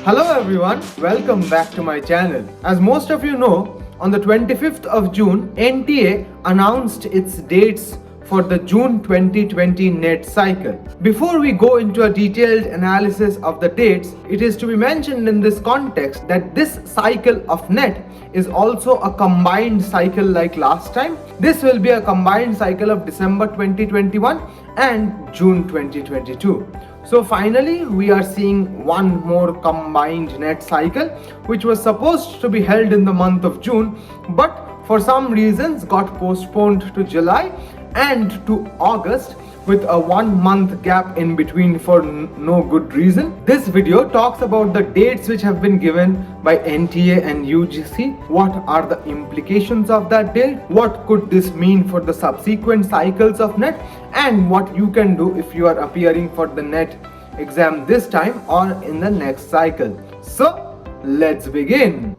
Hello everyone, welcome back to my channel. As most of you know, on the 25th of June, NTA announced its dates for the June 2020 NET cycle. Before we go into a detailed analysis of the dates, it is to be mentioned in this context that this cycle of NET is also a combined cycle like last time. This will be a combined cycle of December 2021 and June 2022. So finally, we are seeing one more combined NET cycle, which was supposed to be held in the month of June, but for some reasons got postponed to July and to August with a 1 month gap in between for no good reason. This video talks about the dates which have been given by NTA and UGC. What are the implications of that date? What could this mean for the subsequent cycles of NET? And what you can do if you are appearing for the NET exam this time or in the next cycle. So let's begin.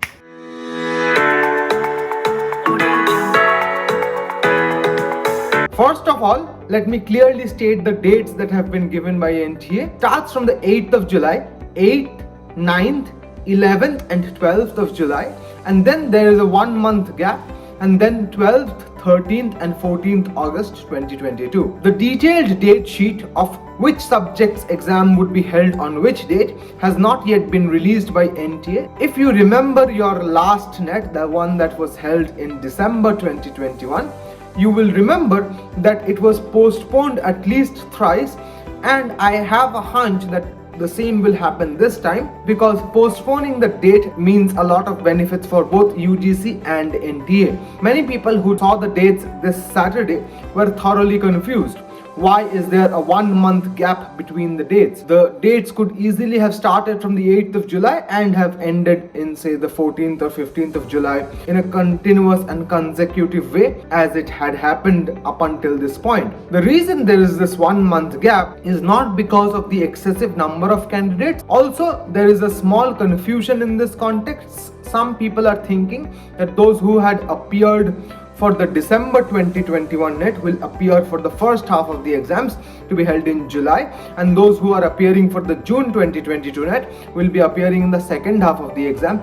First of all, let me clearly state the dates that have been given by NTA. Starts from the 8th of July, 8th, 9th, 11th and 12th of July, and then there is a 1 month gap, and then 12th, 13th and 14th August 2022. The detailed date sheet of which subject's exam would be held on which date has not yet been released by NTA. If you remember your last NET, the one that was held in December 2021, you will remember that it was postponed at least thrice, and I have a hunch that the same will happen this time, because postponing the date means a lot of benefits for both UGC and NTA. Many people who saw the dates this Saturday were thoroughly confused. Why is there a 1 month gap between the dates? The dates could easily have started from the 8th of July and have ended in, say, the 14th or 15th of July in a continuous and consecutive way as it had happened up until this point. The reason there is this 1 month gap is not because of the excessive number of candidates. Also, there is a small confusion in this context. Some people are thinking that those who had appeared for the December 2021 NET will appear for the first half of the exams to be held in July, and those who are appearing for the June 2022 NET will be appearing in the second half of the exam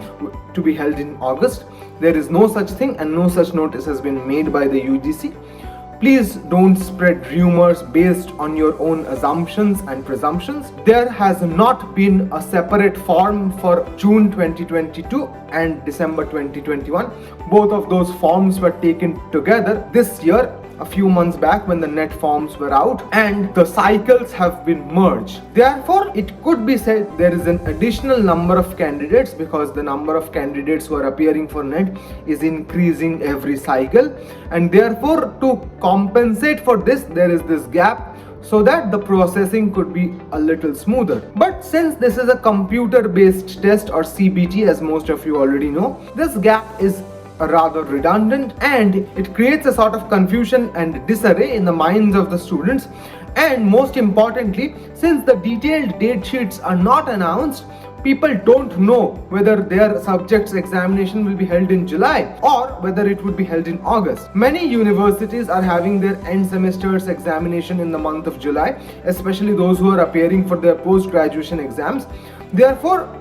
to be held in August. There is no such thing, and no such notice has been made by the UGC. Please don't spread rumors based on your own assumptions and presumptions. There has not been a separate form for June 2022 and December 2021. Both of those forms were taken together this year, a few months back when the NET forms were out, and the cycles have been merged. Therefore, it could be said there is an additional number of candidates because the number of candidates who are appearing for NET is increasing every cycle, and therefore to compensate for this there is this gap so that the processing could be a little smoother. But since this is a computer based test, or CBT as most of you already know, this gap is rather redundant and it creates a sort of confusion and disarray in the minds of the students. And most importantly, since the detailed date sheets are not announced, people don't know whether their subject's examination will be held in July or whether it would be held in August. Many universities are having their end semester's examination in the month of July, especially those who are appearing for their post-graduation exams. Therefore,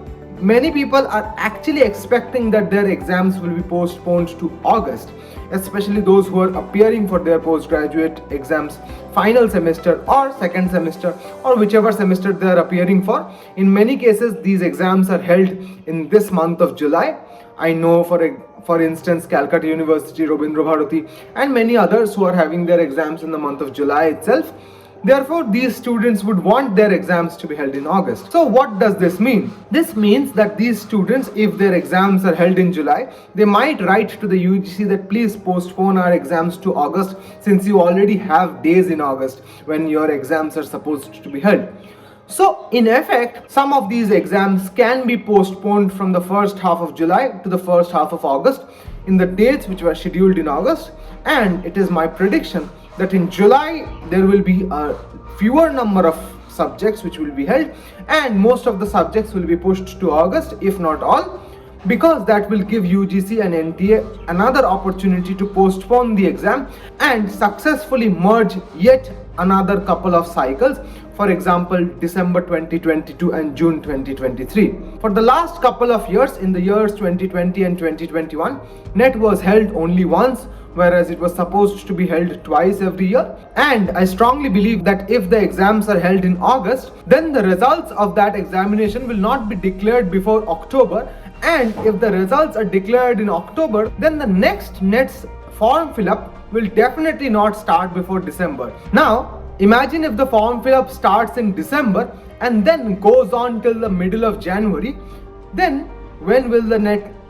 many people are actually expecting that their exams will be postponed to August, especially those who are appearing for their postgraduate exams final semester or second semester or whichever semester they are appearing for. In many cases, these exams are held in this month of July. I know for instance, Calcutta University, Rabindra Bharati and many others who are having their exams in the month of July itself. Therefore, these students would want their exams to be held in August. So what does this mean? This means that these students, if their exams are held in July, they might write to the UGC that please postpone our exams to August, since you already have days in August when your exams are supposed to be held. So in effect, some of these exams can be postponed from the first half of July to the first half of August in the dates which were scheduled in August. And it is my prediction that in July there will be a fewer number of subjects which will be held, and most of the subjects will be pushed to August, if not all, because that will give UGC and NTA another opportunity to postpone the exam and successfully merge yet another couple of cycles for example December 2022 and June 2023. For the last couple of years, in the years 2020 and 2021, NET was held only once, whereas it was supposed to be held twice every year. And I strongly believe that if the exams are held in August, then the results of that examination will not be declared before October. And if the results are declared in October, then the next NET's form fill-up will definitely not start before December. Now, imagine if the form fill-up starts in December and then goes on till the middle of January, then when will the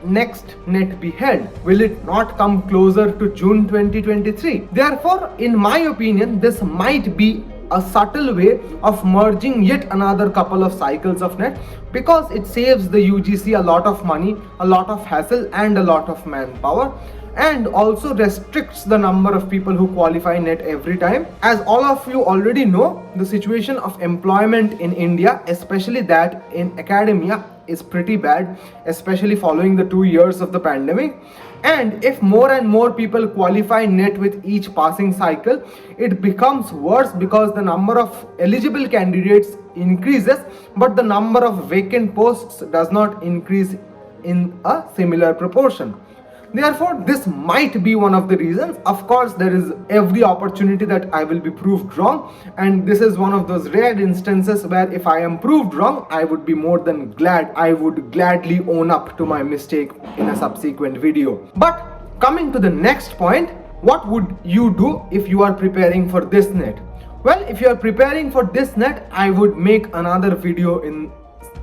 next NET be held? Will it not come closer to June 2023? Therefore, in my opinion, this might be a subtle way of merging yet another couple of cycles of NET, because it saves the UGC a lot of money, a lot of hassle and a lot of manpower, and also restricts the number of people who qualify NET every time. As all of you already know, the situation of employment in India, especially that in academia, is pretty bad, especially following the 2 years of the pandemic. And if more and more people qualify NET with each passing cycle, it becomes worse because the number of eligible candidates increases, but the number of vacant posts does not increase in a similar proportion. Therefore, this might be one of the reasons. Of course, there is every opportunity that I will be proved wrong, and this is one of those rare instances where if I am proved wrong, I would be more than glad. I would gladly own up to my mistake in a subsequent video. But coming to the next point, what would you do if you are preparing for this NET? Well, if you are preparing for this NET, I would make another video in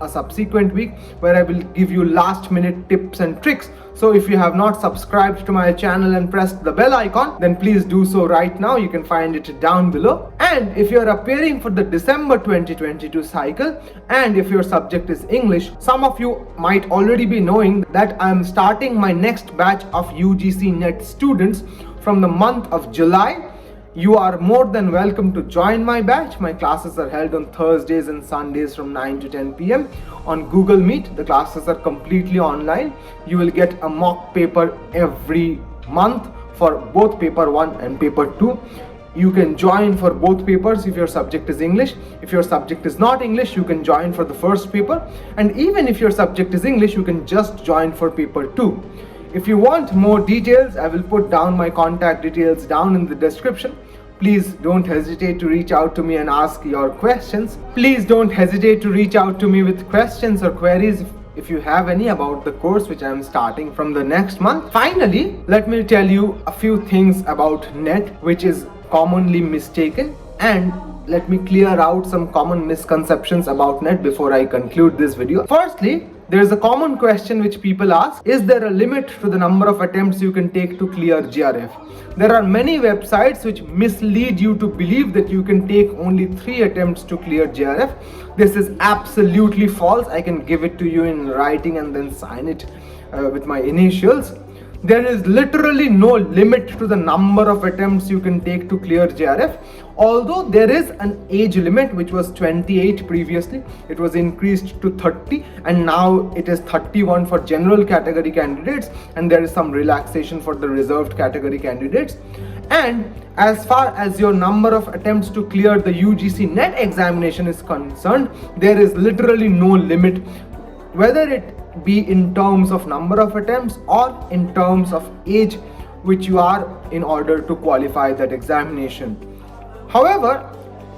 a subsequent week where I will give you last minute tips and tricks. So if you have not subscribed to my channel and pressed the bell icon, then please do so right now. You can find it down below. And if you are appearing for the December 2022 cycle, and if your subject is English, some of you might already be knowing that I am starting my next batch of UGC NET students from the month of July. You are more than welcome to join my batch. My classes are held on Thursdays and Sundays from 9 to 10 p.m. on Google Meet. The classes are completely online. You will get a mock paper every month for both paper 1 and paper 2. You can join for both papers if your subject is English. If your subject is not English, you can join for the first paper. And even if your subject is English, you can just join for paper 2. If you want more details, I will put down my contact details down in the description. Please don't hesitate to reach out to me and ask your questions. Please don't hesitate to reach out to me with questions or queries if you have any about the course which I am starting from the next month. Finally, let me tell you a few things about NET which is commonly mistaken, and let me clear out some common misconceptions about NET before I conclude this video. Firstly, there is a common question which people ask: is there a limit to the number of attempts you can take to clear GRF? There are many websites which mislead you to believe that you can take only 3 attempts to clear GRF. This is absolutely false. I can give it to you in writing and then sign it with my initials. There is literally no limit to the number of attempts you can take to clear GRF. Although there is an age limit which was 28 previously, it was increased to 30 and now it is 31 for general category candidates, and there is some relaxation for the reserved category candidates. And as far as your number of attempts to clear the UGC NET examination is concerned, there is literally no limit, whether it be in terms of number of attempts or in terms of age which you are in order to qualify that examination. However,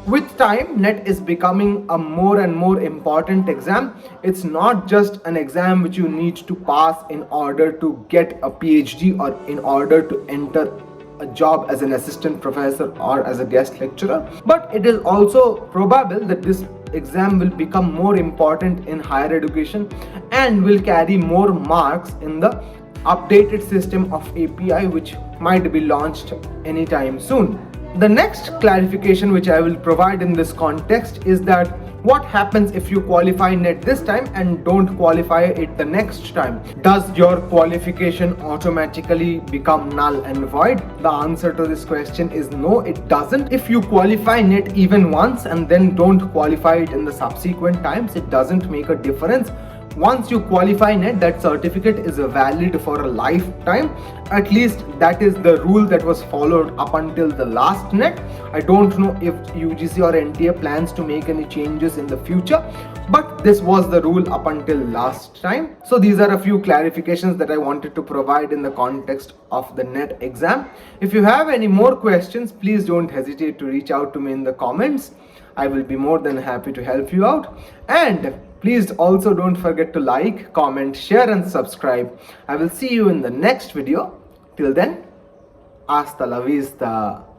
with time, NET is becoming a more and more important exam. It's not just an exam which you need to pass in order to get a PhD or in order to enter a job as an assistant professor or as a guest lecturer, but it is also probable that this exam will become more important in higher education and will carry more marks in the updated system of API which might be launched anytime soon. The next clarification which I will provide in this context is that what happens if you qualify NET this time and don't qualify it the next time? Does your qualification automatically become null and void? The answer to this question is no, it doesn't. If you qualify NET even once and then don't qualify it in the subsequent times, it doesn't make a difference once you qualify NET, that certificate is valid for a lifetime. At least that is the rule that was followed up until the last NET. I don't know if UGC or NTA plans to make any changes in the future, but this was the rule up until last time. So these are a few clarifications that I wanted to provide in the context of the NET exam. If you have any more questions, please don't hesitate to reach out to me in the comments. I will be more than happy to help you out. And please also don't forget to like, comment, share and subscribe. I will see you in the next video. Till then, hasta la vista.